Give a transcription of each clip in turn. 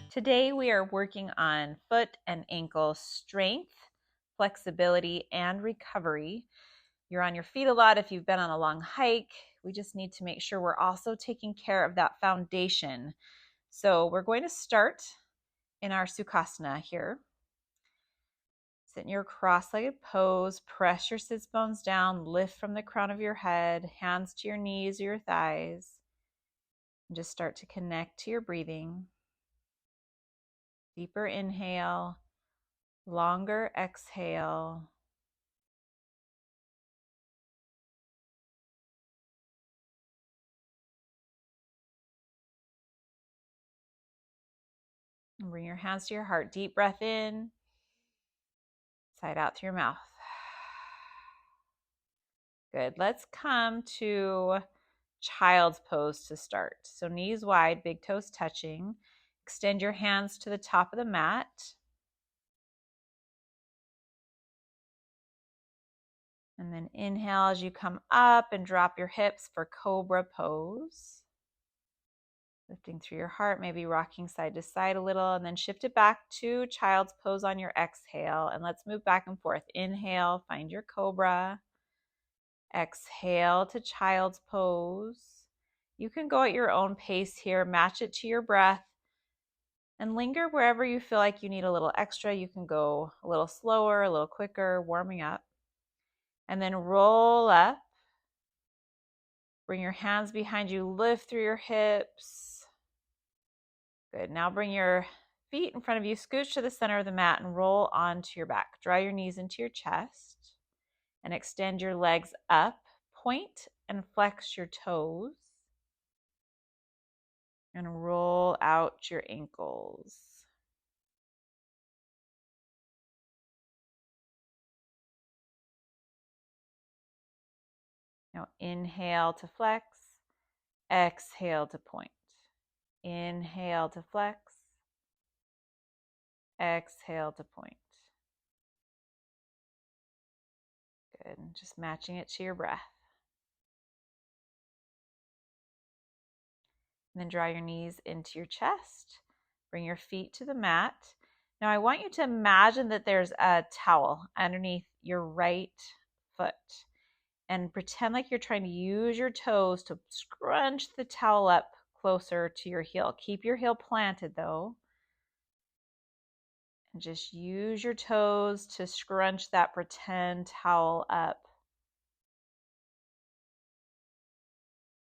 Today we are working on foot and ankle strength, flexibility, and recovery. You're on your feet a lot if you've been on a long hike. We just need to make sure we're also taking care of that foundation. So we're going to start in our Sukhasana here. Sit in your cross-legged pose, press your sits bones down, lift from the crown of your head, hands to your knees or your thighs, and just start to connect to your breathing. Deeper inhale, longer exhale. And bring your hands to your heart. Deep breath in, sigh out through your mouth. Good. Let's come to child's pose to start. So knees wide, big toes touching. Extend your hands to the top of the mat. And then inhale as you come up and drop your hips for cobra pose. Lifting through your heart, maybe rocking side to side a little, and then shift it back to child's pose on your exhale. And let's move back and forth. Inhale, find your cobra. Exhale to child's pose. You can go at your own pace here, match it to your breath, and linger wherever you feel like you need a little extra. You can go a little slower, a little quicker, warming up. And then roll up. Bring your hands behind you, lift through your hips. Good. Now bring your feet in front of you, scooch to the center of the mat and roll onto your back. Draw your knees into your chest and extend your legs up. Point and flex your toes. And roll out your ankles. Now inhale to flex, exhale to point. Inhale to flex, exhale to point. Good. Just matching it to your breath. And then draw your knees into your chest. Bring your feet to the mat. Now I want you to imagine that there's a towel underneath your right foot. And pretend like you're trying to use your toes to scrunch the towel up closer to your heel. Keep your heel planted though. And just use your toes to scrunch that pretend towel up.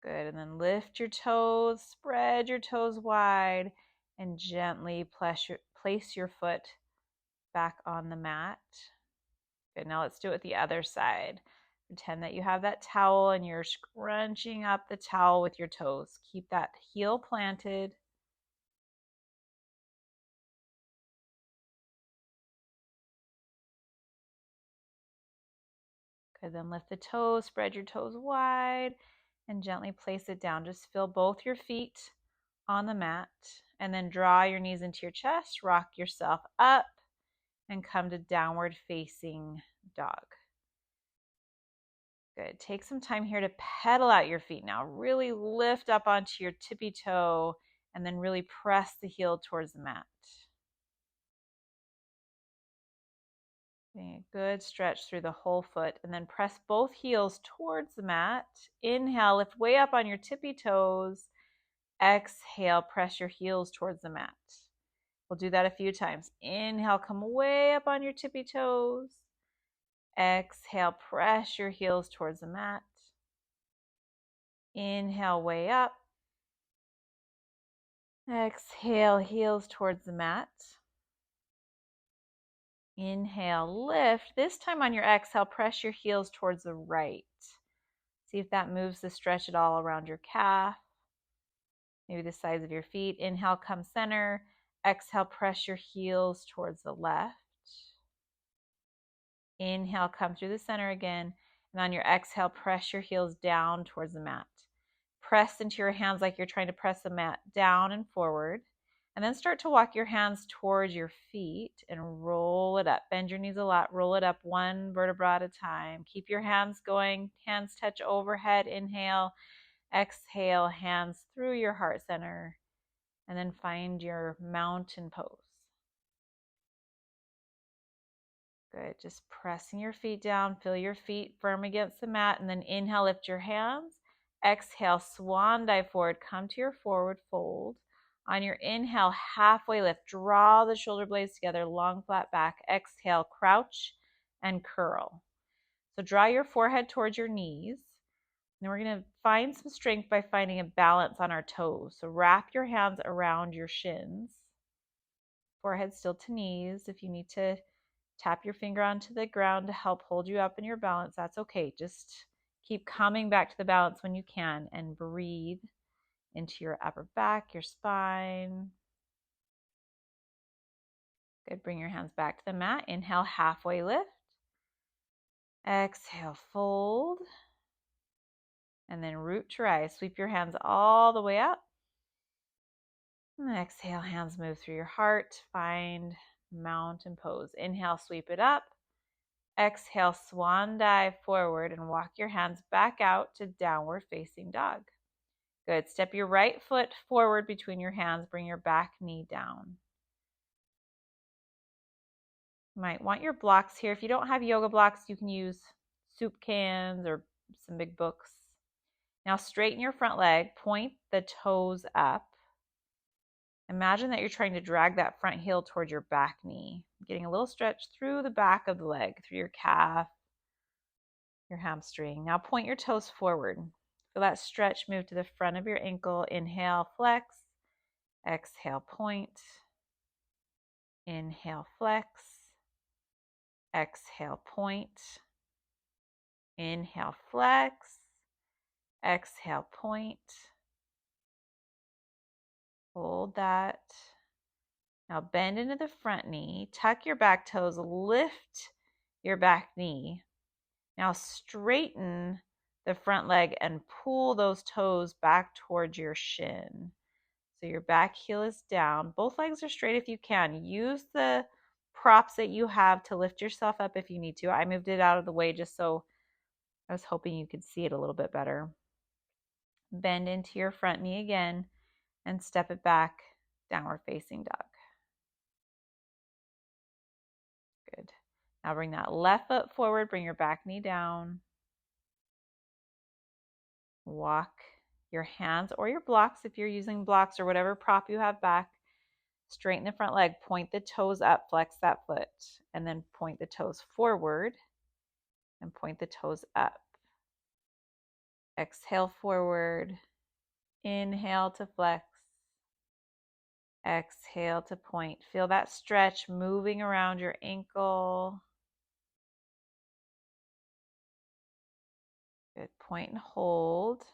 Good. And then lift your toes, spread your toes wide, and gently place your foot back on the mat. Good. Now let's do it with the other side. Pretend that you have that towel and you're scrunching up the towel with your toes. Keep that heel planted. Good. Then lift the toes, spread your toes wide, and gently place it down. Just feel both your feet on the mat, and then draw your knees into your chest, rock yourself up, and come to downward facing dog. Good. Take some time here to pedal out your feet now. Really lift up onto your tippy toe and then really press the heel towards the mat. Getting a good stretch through the whole foot and then press both heels towards the mat. Inhale, lift way up on your tippy toes. Exhale, press your heels towards the mat. We'll do that a few times. Inhale, come way up on your tippy toes. Exhale, press your heels towards the mat. Inhale, way up. Exhale, heels towards the mat. Inhale, lift. This time on your exhale, press your heels towards the right. See if that moves the stretch at all around your calf. Maybe the sides of your feet. Inhale, come center. Exhale, press your heels towards the left. Inhale, come through the center again. And on your exhale, press your heels down towards the mat. Press into your hands like you're trying to press the mat down and forward. And then start to walk your hands towards your feet and roll it up. Bend your knees a lot. Roll it up one vertebra at a time. Keep your hands going. Hands touch overhead. Inhale. Exhale, hands through your heart center. And then find your mountain pose. Good. Just pressing your feet down. Feel your feet firm against the mat. And then inhale, lift your hands. Exhale, swan dive forward. Come to your forward fold. On your inhale, halfway lift. Draw the shoulder blades together, long flat back. Exhale, crouch and curl. So draw your forehead towards your knees. And we're going to find some strength by finding a balance on our toes. So wrap your hands around your shins. Forehead still to knees. If you need to tap your finger onto the ground to help hold you up in your balance, that's okay. Just keep coming back to the balance when you can and breathe into your upper back, your spine. Good. Bring your hands back to the mat. Inhale, halfway lift. Exhale, fold. And then root to rise. Sweep your hands all the way up. And exhale, hands move through your heart. Find mountain pose. Inhale, sweep it up. Exhale, swan dive forward and walk your hands back out to downward facing dog. Good. Step your right foot forward between your hands. Bring your back knee down. You might want your blocks here. If you don't have yoga blocks, you can use soup cans or some big books. Now straighten your front leg. Point the toes up. Imagine that you're trying to drag that front heel towards your back knee, getting a little stretch through the back of the leg, through your calf, your hamstring. Now point your toes forward. Feel that stretch move to the front of your ankle. Inhale, flex. Exhale, point. Inhale, flex. Exhale, point. Inhale, flex. Exhale, point. Hold that. Now bend into the front knee, tuck your back toes, lift your back knee. Now straighten the front leg and pull those toes back towards your shin. So your back heel is down. Both legs are straight if you can. Use the props that you have to lift yourself up if you need to. I moved it out of the way just so I was hoping you could see it a little bit better. Bend into your front knee again and step it back, downward facing dog. Good. Now bring that left foot forward, bring your back knee down. Walk your hands or your blocks, if you're using blocks or whatever prop you have back. Straighten the front leg, point the toes up, flex that foot, and then point the toes forward and point the toes up. Exhale forward, inhale to flex, exhale to point. Feel that stretch moving around your ankle. Good. Point and hold.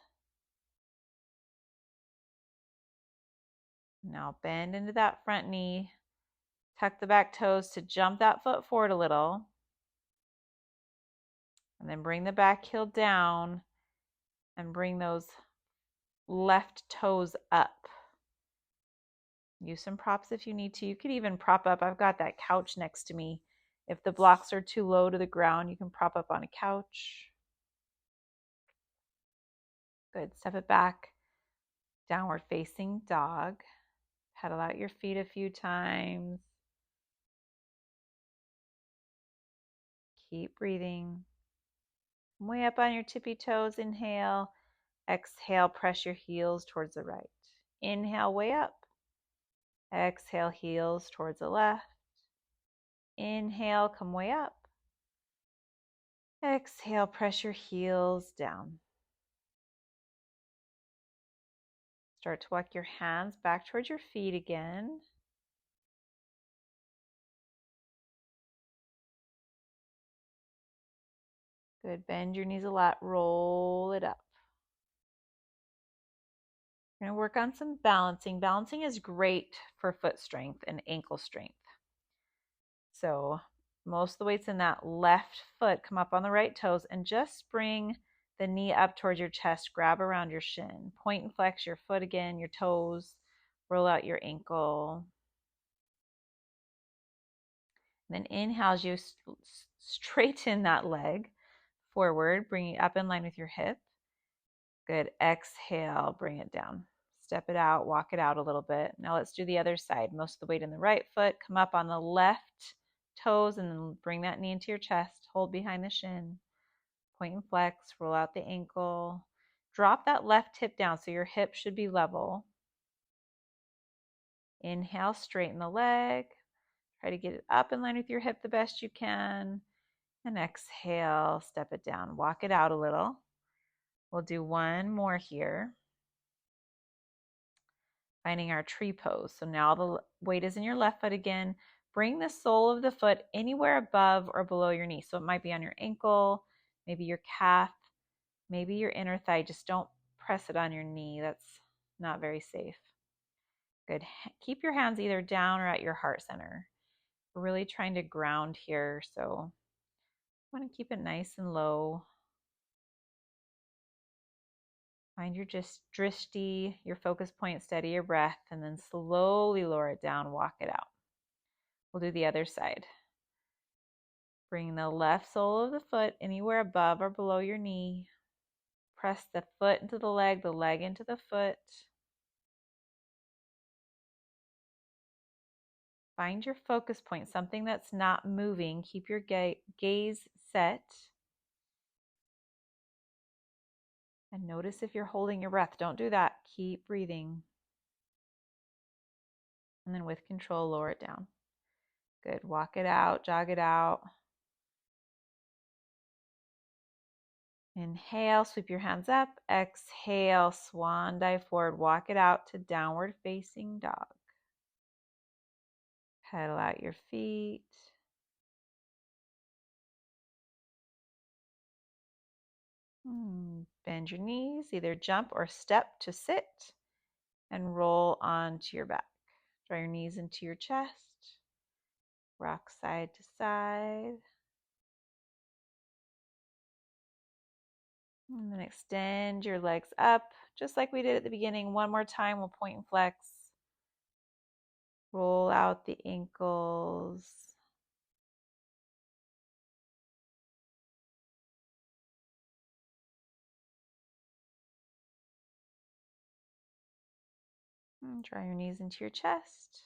Now bend into that front knee. Tuck the back toes to jump that foot forward a little. And then bring the back heel down and bring those left toes up. Use some props if you need to. You could even prop up. I've got that couch next to me. If the blocks are too low to the ground, you can prop up on a couch. Good. Step it back. Downward facing dog. Pedal out your feet a few times. Keep breathing. Way up on your tippy toes. Inhale. Exhale. Press your heels towards the right. Inhale, way up. Exhale, heels towards the left. Inhale, come way up. Exhale, press your heels down. Start to walk your hands back towards your feet again. Good. Bend your knees a lot. Roll it up. We're going to work on some balancing. Balancing is great for foot strength and ankle strength. So most of the weight's in that left foot. Come up on the right toes and just bring the knee up towards your chest. Grab around your shin. Point and flex your foot again, your toes. Roll out your ankle. And then inhale as you straighten that leg forward, bring it up in line with your hip. Good. Exhale, bring it down. Step it out, walk it out a little bit. Now let's do the other side. Most of the weight in the right foot. Come up on the left toes and then bring that knee into your chest. Hold behind the shin. Point and flex. Roll out the ankle. Drop that left hip down so your hip should be level. Inhale, straighten the leg. Try to get it up in line with your hip the best you can. And exhale, step it down. Walk it out a little. We'll do one more here. Finding our tree pose. So now the weight is in your left foot again. Bring the sole of the foot anywhere above or below your knee. So it might be on your ankle, maybe your calf, maybe your inner thigh. Just don't press it on your knee. That's not very safe. Good. Keep your hands either down or at your heart center. We're really trying to ground here, so I want to keep it nice and low. Find your just drishti, your focus point, steady your breath, and then slowly lower it down, walk it out. We'll do the other side. Bring the left sole of the foot anywhere above or below your knee. Press the foot into the leg into the foot. Find your focus point, something that's not moving. Keep your gaze set. And notice if you're holding your breath. Don't do that. Keep breathing. And then with control, lower it down. Good. Walk it out, jog it out. Inhale, sweep your hands up. Exhale, swan dive forward. Walk it out to downward facing dog. Pedal out your feet. Bend your knees, either jump or step to sit and roll onto your back. Draw your knees into your chest. Rock side to side. And then extend your legs up, just like we did at the beginning. One more time, we'll point and flex. Roll out the ankles. And draw your knees into your chest.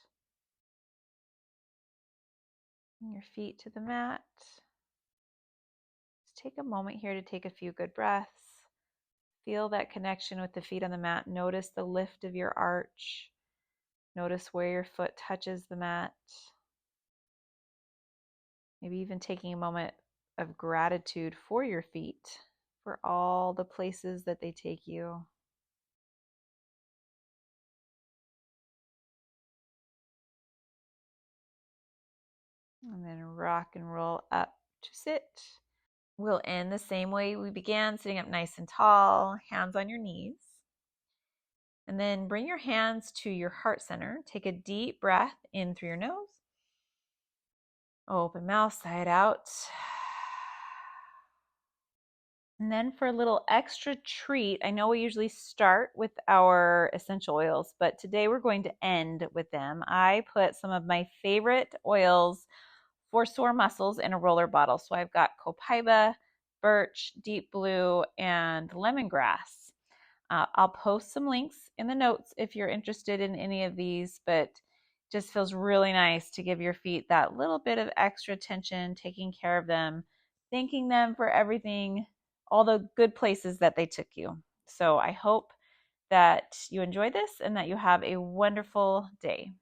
Bring your feet to the mat. Just take a moment here to take a few good breaths. Feel that connection with the feet on the mat. Notice the lift of your arch. Notice where your foot touches the mat. Maybe even taking a moment of gratitude for your feet, for all the places that they take you. And then rock and roll up to sit. We'll end the same way we began, sitting up nice and tall, hands on your knees. And then bring your hands to your heart center. Take a deep breath in through your nose. Open mouth, sigh it out. And then for a little extra treat, I know we usually start with our essential oils, but today we're going to end with them. I put some of my favorite oils for sore muscles in a roller bottle. So I've got copaiba, birch, deep blue, and lemongrass. I'll post some links in the notes if you're interested in any of these, but it just feels really nice to give your feet that little bit of extra attention, taking care of them, thanking them for everything, all the good places that they took you. So I hope that you enjoy this and that you have a wonderful day.